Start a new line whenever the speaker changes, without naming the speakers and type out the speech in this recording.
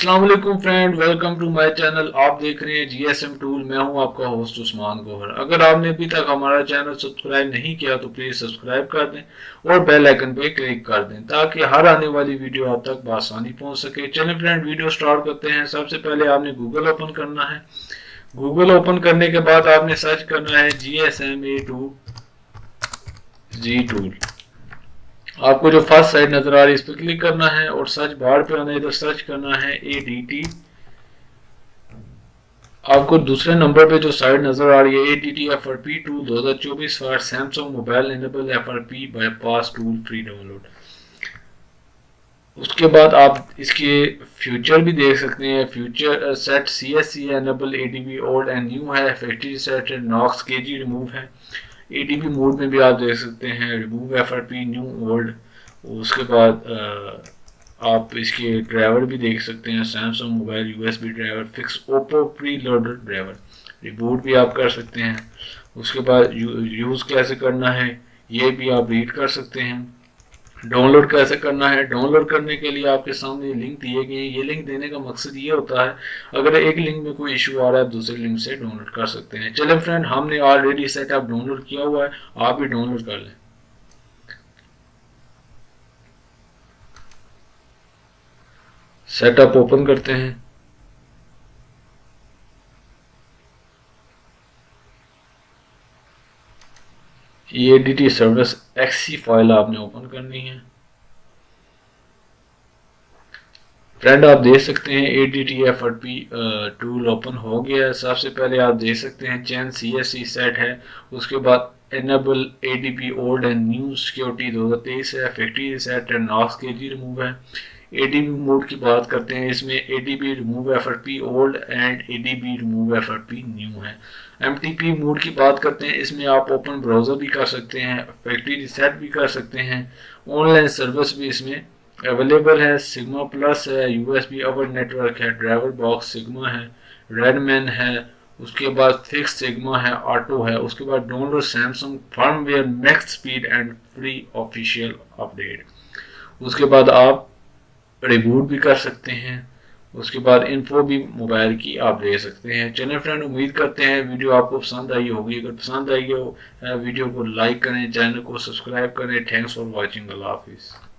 अस्सलाम वालेकुम friend, welcome to my channel. आप देख रहे हैं जीएसएम टूल। मैं हूं आपका होस्ट उस्मान गोहर। अगर आपने अभी तक हमारा चैनल सब्सक्राइब नहीं किया तो प्लीज सब्सक्राइब कर दें और बेल आइकन पे क्लिक कर दें ताकि हर आने वाली वीडियो आप तक बआसानी पहुंच सके। चलिए फ्रेंड, वीडियो स्टार्ट करते हैं। सबसे पहले आपने गूगल ओपन करना है। गूगल ओपन करने के बाद आपने सर्च करना है GSM टूल। आपको जो फर्स्ट साइड नजर आ रही है इस पर क्लिक करना है और सर्च बार पे आना है, इधर सर्च करना है ADT। आपको दूसरे नंबर पे जो साइट नजर आ रही है ADT FRP tool 2024 for Samsung mobile enable FRP bypass tool free download. उसके बाद आप इसके फ्यूचर भी देख सकते हैं। Future set CSC enable ADB old and new है। Factory set Knox KG remove है। ADB मोड में भी आप देख सकते हैं रिमूव FRP न्यू ओल्ड। उसके बाद आप इसके ड्राइवर भी देख सकते हैं। Samsung mobile USB driver fix Oppo pre loader driver reboot भी आप कर सकते हैं। उसके बाद यूज़ कैसे करना है ये भी आप रीड कर सकते हैं। डाउनलोड कैसे करना है, डाउनलोड करने के लिए आपके सामने लिंक दिए गए हैं। ये लिंक देने का मकसद ये होता है अगर एक लिंक में कोई इशू आ रहा है आप दूसरे लिंक से डाउनलोड कर सकते हैं। चलें फ्रेंड, हमने ऑलरेडी सेटअप डाउनलोड किया हुआ है, आप भी डाउनलोड कर लें। सेटअप ओपन करते हैं। ये ADT सर्विस XC फाइल आपने ओपन करनी है। फ्रेंड, आप देख सकते हैं ADT FRP टूल ओपन हो गया है। सबसे पहले आप देख सकते हैं चैन CSC सेट है। उसके बाद enable ADB old and new security 2023 है। फैक्ट्री सेट है नॉक्स KG रिमूव है। ADB मोड की बात करते हैं, इसमें ADB remove FRP old and ADB remove FRP new है। MTP मोड की बात करते हैं, इसमें आप ओपन ब्राउजर भी कर सकते हैं, फैक्ट्री रिसेट भी कर सकते हैं, ऑनलाइन सर्विस भी इसमें अवेलेबल है। सिग्मा प्लस है, USB अवर नेटवर्क है, ड्राइवर बॉक्स सिग्मा है, रेडमैन है। उसके बाद फिक्स सिग्मा है, ऑटो है। उसके बाद download Samsung firmware max speed and free official update. उसके बाद आप रिबूट भी कर सकते हैं। उसके बाद इन्फो भी मोबाइल की आप ले सकते हैं। चलिए फ्रेंड, उम्मीद करते हैं वीडियो आपको पसंद आई होगी। अगर पसंद आई हो वीडियो को लाइक करें, चैनल को सब्सक्राइब करें। Thanks for watching. अल्लाह हाफिज़।